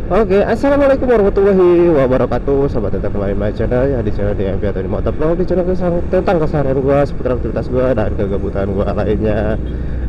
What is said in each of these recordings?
Oke, assalamualaikum warahmatullahi wabarakatuh. Sobat tetap kembali my channel ya, di channel DMV atau di Motovlog, di channel tentang keseharian gua, seputar aktivitas gua dan kegabutan gua lainnya.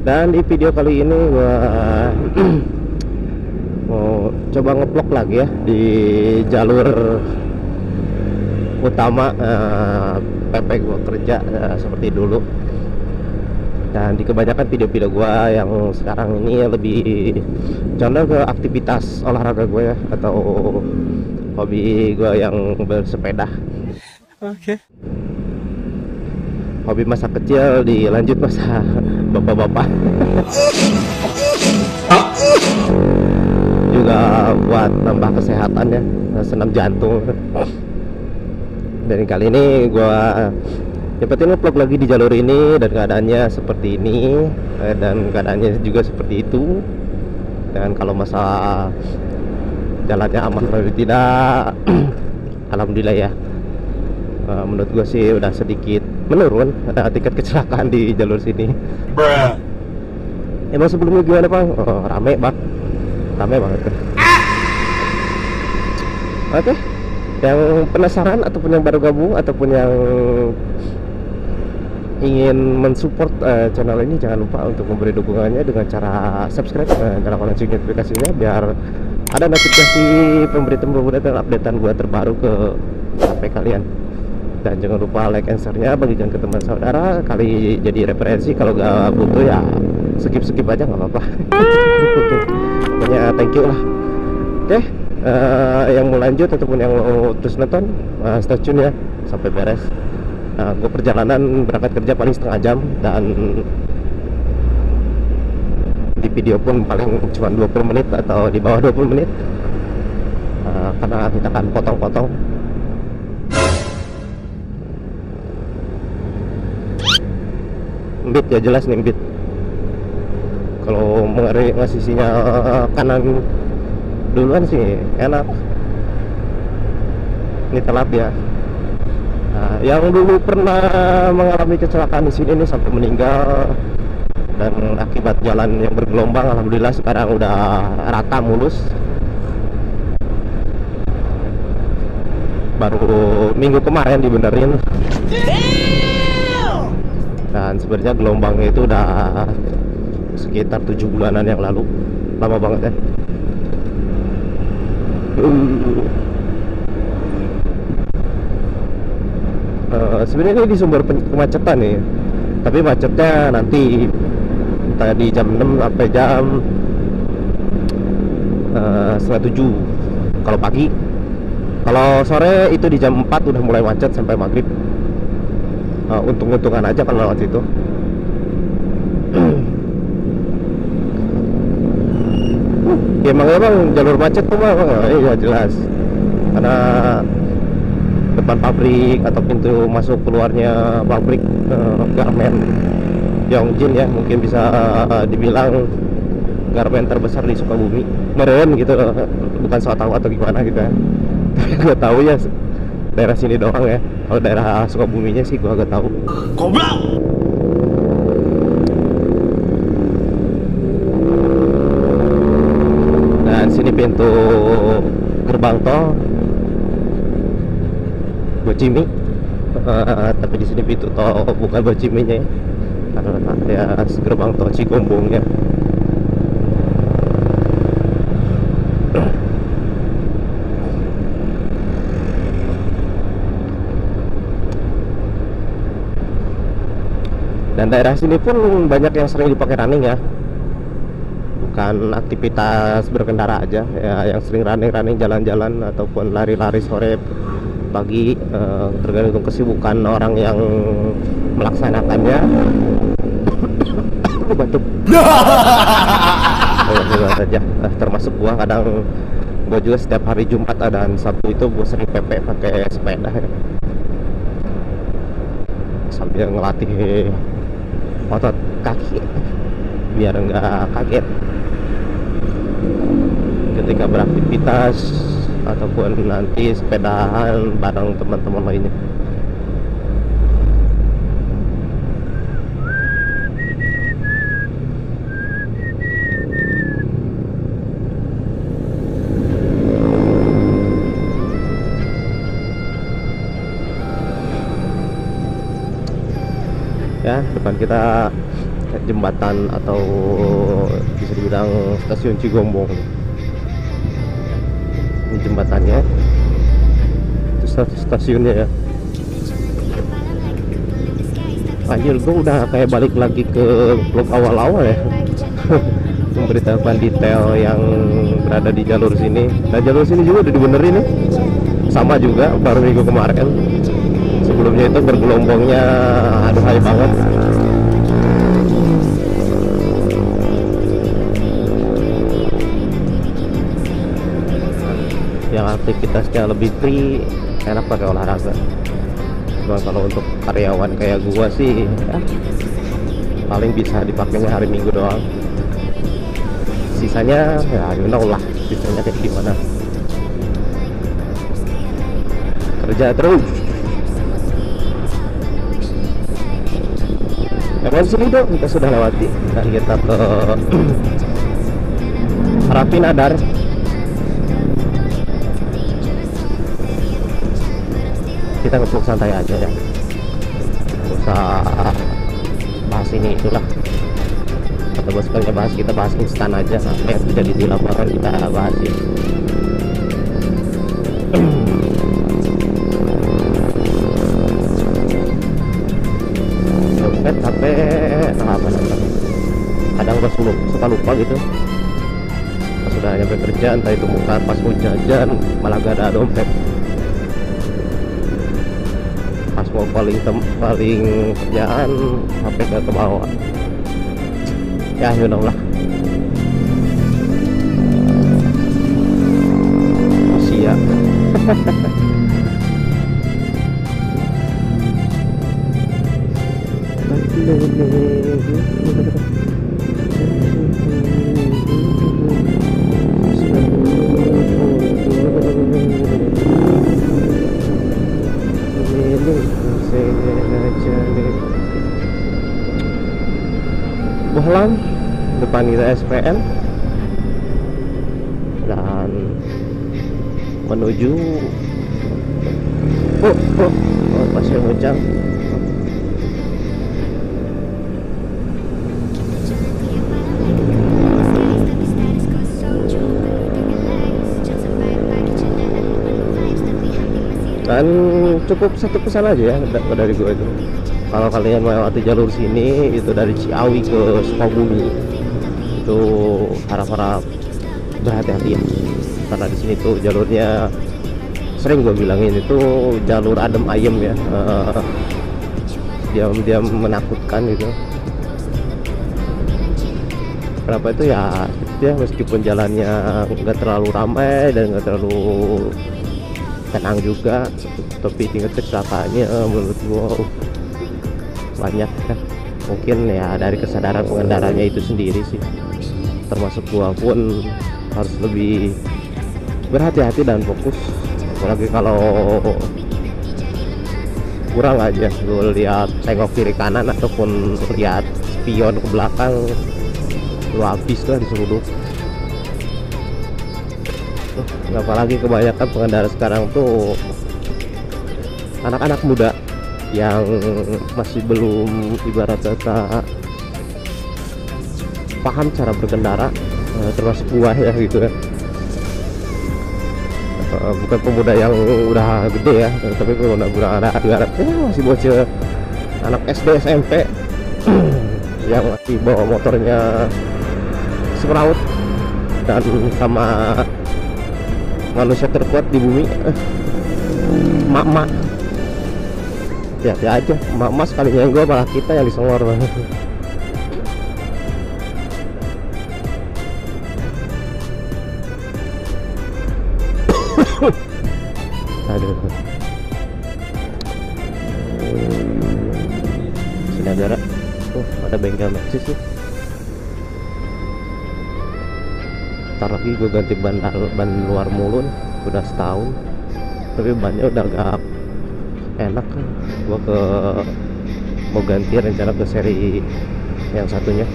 Dan di video kali ini gua mau coba ngevlog lagi ya di jalur utama PP gua kerja seperti dulu. Dan di kebanyakan video-video gua yang sekarang ini lebih condong ke aktivitas olahraga gue ya, atau hobi gue yang bersepeda. Oke. Hobi masa kecil dilanjut masa bapak-bapak. Juga buat nambah kesehatan ya, senam jantung. Dan kali ini gue nyepetin ngevlog lagi di jalur ini, dan keadaannya seperti ini, dan keadaannya juga seperti itu. Dan kalau masalah jalannya aman atau tidak, alhamdulillah ya. Menurut gue sih udah sedikit menurun tingkat kecelakaan di jalur sini. Emang sebelumnya gimana Bang? Oh, rame Bang, rame banget kan. Oke, yang penasaran ataupun yang baru gabung ataupun yang ingin mensupport channel ini, jangan lupa untuk memberi dukungannya dengan cara subscribe, nyalakan lonceng notifikasinya biar ada notifikasi pemberitaan dan updatean gua terbaru ke HP kalian. Dan jangan lupa like and share-nya, bagikan ke teman saudara kali jadi referensi. Kalau gak butuh ya skip aja, nggak apa-apa. Pokoknya thank you lah. Oke, yang mau lanjut ataupun yang mau terus nonton, stay tune ya sampai beres. Gue perjalanan berangkat kerja paling setengah jam, dan di video pun paling cuma 20 menit atau di bawah 20 menit, karena kita akan potong-potong. Mbit ya, jelas nih mbit. Kalau ngasih sinyal kanan duluan sih enak. Ini telat ya. Nah, yang dulu pernah mengalami kecelakaan di sini nih sampai meninggal, dan akibat jalan yang bergelombang, alhamdulillah sekarang udah rata mulus. Baru minggu kemarin dibenerin. Dan sebenarnya gelombangnya itu udah sekitar 7 bulanan yang lalu, lama banget ya. Sebenarnya ini di sumber kemacetan nih, tapi macetnya nanti entah di jam 6 sampai jam setengah 7 kalau pagi. Kalau sore itu di jam 4 udah mulai macet sampai maghrib. Untung-untungan aja kalau lewat situ. Ya emang jalur macet tuh Bang, iya jelas, karena depan pabrik atau pintu masuk keluarnya pabrik garmen Yongjin ya, mungkin bisa dibilang garmen terbesar di Sukabumi. Meren gitu, bukan soal tahu atau gimana gitu ya. Tapi gue tahu ya daerah sini doang ya. Kalau daerah Sukabuminya sih gue agak tahu. Goblok. Dan sini pintu gerbang tol Bocimi, tapi di sini pintu tol bukan Bociminya ya, karena ya gerbang tol Cikumbungnya. Dan daerah sini pun banyak yang sering dipakai running ya, bukan aktivitas berkendara aja ya, yang sering running jalan-jalan ataupun lari-lari sore pagi, tergantung kesibukan orang yang melaksanakannya. Batuk. Aja termasuk gua, kadang gua juga setiap hari Jumat dan Sabtu itu gua sering PP pakai sepeda ya, sambil ngelatih otot kaki biar nggak kaget ketika beraktivitas ataupun nanti sepedaan bareng teman-teman lainnya. ya. Depan kita jembatan atau bisa dibilang stasiun Cigombong. Ini jembatannya, itu stasiunnya ya. Anjir, gue udah kayak balik lagi ke vlog awal-awal ya. Memberitahukan detail yang berada di jalur sini. Nah, jalur sini juga udah dibenerin nih. Sama juga baru minggu kemarin. Sebelumnya itu bergelombongnya aduhai banget. Yang aktivitasnya lebih free, enak pakai olahraga. Cuma kalau untuk karyawan kayak gua sih ya, paling bisa dipakainya hari Minggu doang. Sisanya ya you know lah, sisanya kayak gimana. Kerja terus. Lewat sini dong, kita sudah lewati. Dan kita ke Rafinadar. Kita ngepuk santai aja ya, nggak usah bahas ini itulah. Atau bos sekalinya bahas, kita bahas instan aja. Apa yang terjadi di lapangan kita bahas ya. Dompet, HP, apa namanya, kadang gue suka lupa gitu. Pas sudah nyampe kerja, entah itu muka pas mau jajan malah gak ada dompet. Pas mau paling kerjaan HP ke bawah ya, you know lah. Usia. Bohlam, depan kita SPN dan menuju Pasir Mojang. Dan cukup satu pesan aja ya dari gue itu. Kalau kalian melewati jalur sini itu dari Ciawi ke Sukabumi, itu harap-harap berhati-hati ya. Karena di sini tuh jalurnya sering gue bilangin itu jalur adem ayem ya, diam-diam menakutkan gitu. Kenapa itu ya? Meskipun jalannya nggak terlalu ramai dan nggak terlalu tenang juga, tapi tingkat kecelakaannya menurut gua banyak ya. Mungkin ya dari kesadaran pengendaranya itu sendiri sih, termasuk gua pun harus lebih berhati-hati dan fokus. Apalagi kalau kurang aja lu lihat tengok kiri kanan ataupun lihat spion ke belakang, lu habis lah diseruduk. Apalagi kebanyakan pengendara sekarang tuh anak-anak muda yang masih belum ibarat kata paham cara berkendara, termasuk gua ya gitu kan. Bukan pemuda yang udah gede ya, tapi pemuda anak ibarat masih bocil, anak SD SMP yang masih bawa motornya semraut dan sama manusia terkuat di bumi, mak-mak. Ya aja, mak-mak sekalinya yang gue malah kita yang disengor. Aduh. Sini ada, ada bengkel Maxis tuh. Ntar lagi gue ganti ban luar mulu nih. Udah setahun tapi bannya udah agak enak kan. Gue mau ganti rencana ke seri yang satunya.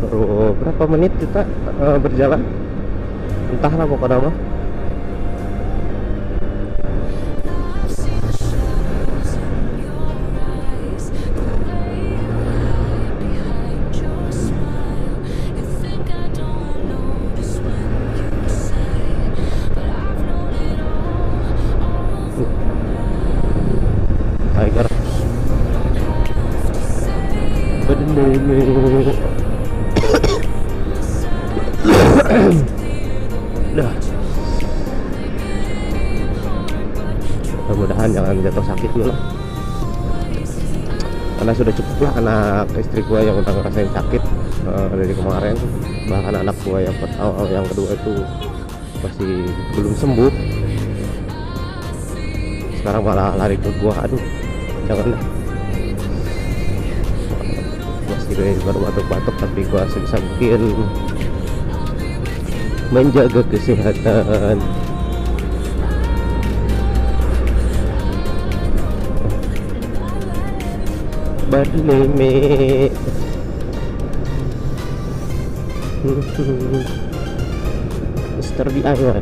Baru berapa menit kita berjalan, entahlah pokoknya mah. Tiger Dah. Mudah-mudahan jangan jatuh sakit dulu lah, karena sudah cukup lah anak istri gua yang udah ngerasain sakit dari kemarin. Bahkan anak gua yang yang kedua itu masih belum sembuh, sekarang malah lari ke gua. Aduh, jangan deh. Masih baru batuk-batuk, tapi gua sebisa mungkin menjaga kesehatan. Badleme Mister DIY.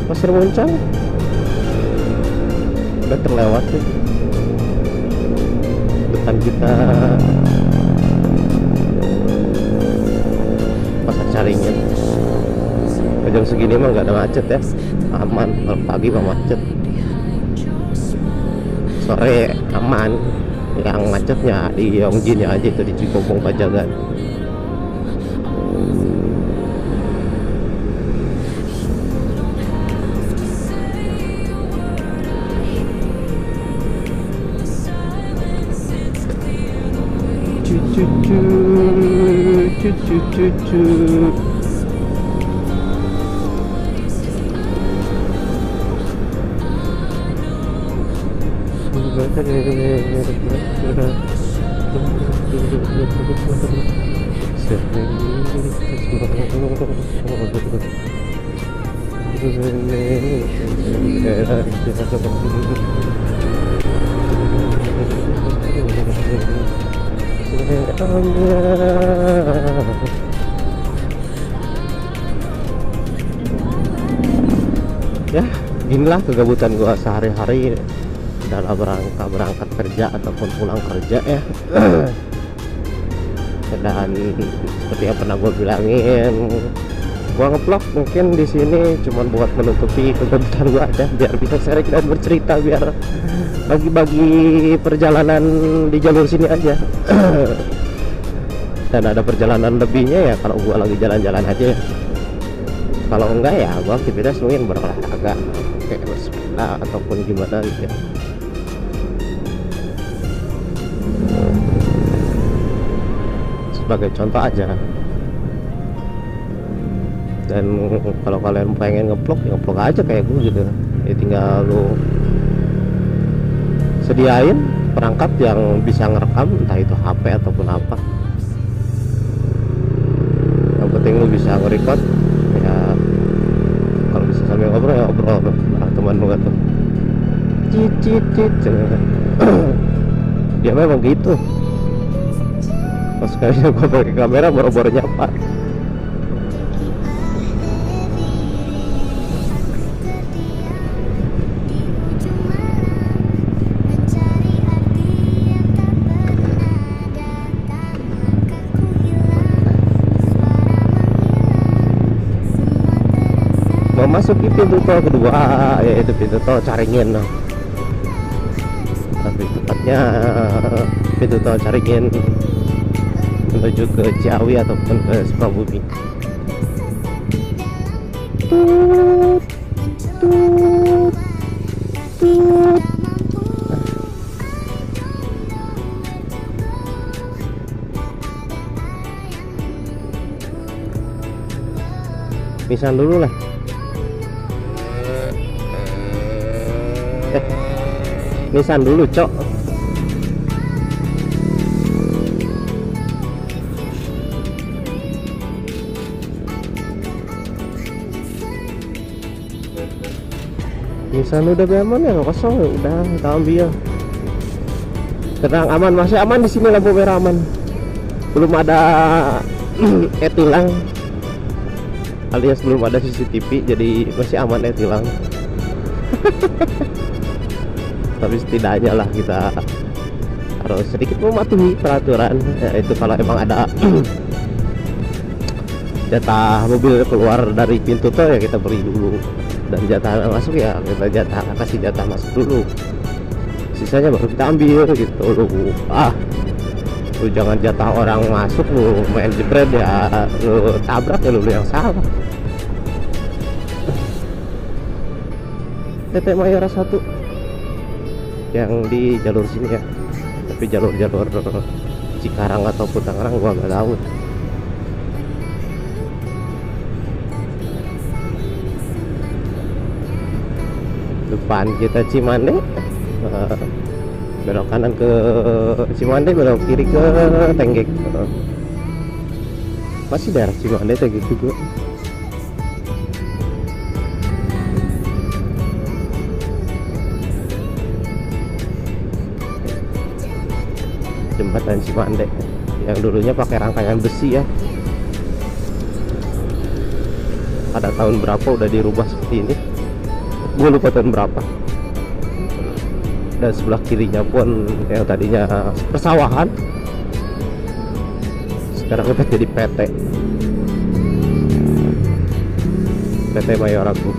Pasir Muncang udah terlewat tuh. Depan kita Pasar Caringin. Jam segini mah nggak ada macet ya, aman. Kalau pagi mah macet, sore aman. Yang macetnya di Yongjin aja, itu di Cikombong Pajagan. Ya, inilah kegabutan gua sehari-hari dalam berangkat kerja ataupun pulang kerja ya. Dan seperti yang pernah gue bilangin, gua nge-vlog mungkin di sini cuman buat menutupi kegabutan gua aja, biar bisa sharing dan bercerita, biar bagi-bagi perjalanan di jalur sini aja. Dan ada perjalanan lebihnya ya kalau gua lagi jalan-jalan aja ya. Kalau enggak ya gua aktivitas mungkin berolahraga kayak bersepeda ataupun gimana gitu ya. Sebagai contoh aja. Dan kalau kalian pengen nge-vlog ya nge-vlog aja kayak gue gitu ya, tinggal lu sediain perangkat yang bisa ngerekam, entah itu HP ataupun apa. Yang penting lu bisa nge-record ya. Kalau bisa sambil ngobrol ya ngobrol. Nah, teman lu tuh cicit dia memang gitu. Pas sekali gue pakai kamera boro-boro nyapa. Memasuki pintu tol kedua, yaitu pintu tol Caringin. Tapi tepatnya pintu tol Caringin menuju ke Ciawi ataupun ke Sukabumi. Tut, tut, tut. Pisan dulu lah. Nisan dulu, Cok. misalnya udah aman ya kosong ya udah kita ambil. Tenang, aman, masih aman di sini, lampu merah aman. Belum ada tilang, alias belum ada CCTV, jadi masih aman tilang. Tapi setidaknya lah kita harus sedikit mematuhi peraturan, yaitu kalau emang ada jatah mobil keluar dari pintu tol ya kita beri dulu, dan jatah masuk ya kita kasih jatah masuk dulu, sisanya baru kita ambil gitu lu. Lu jangan jatah orang masuk lu main jebret ya, lu tabrak ya lu yang salah. TT Mayora 1 yang di jalur sini ya, tapi jalur-jalur Cikarang ataupun Tangerang gua nggak tahu. Depan kita Cimande, belok kanan ke Cimande, belok kiri ke Tenggek. Masih daerah Cimande, Tenggek juga. Jembatan Cimande yang dulunya pakai rangkaian besi ya, pada tahun berapa udah dirubah seperti ini, gue lupa tahun berapa. Dan sebelah kirinya pun yang tadinya persawahan sekarang udah jadi PT Mayora Group.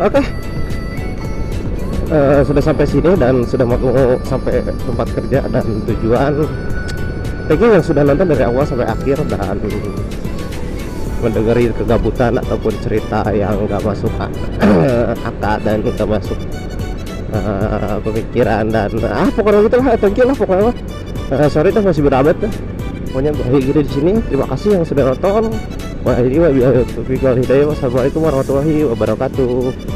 Oke, sudah sampai sini dan sudah mau sampai tempat kerja dan tujuan. Thank you yang sudah nonton dari awal sampai akhir dan mendengari kegabutan ataupun cerita yang nggak masuk akal dan nggak masuk pemikiran dan pokoknya gitu lah. Thank you lah pokoknya. Sorry dah masih berabad dah. Pokoknya gini di sini. Terima kasih yang sudah nonton. Wah ini wabillahi taufiq wal hidayah. Wassalamualaikum warahmatullahi wabarakatuh.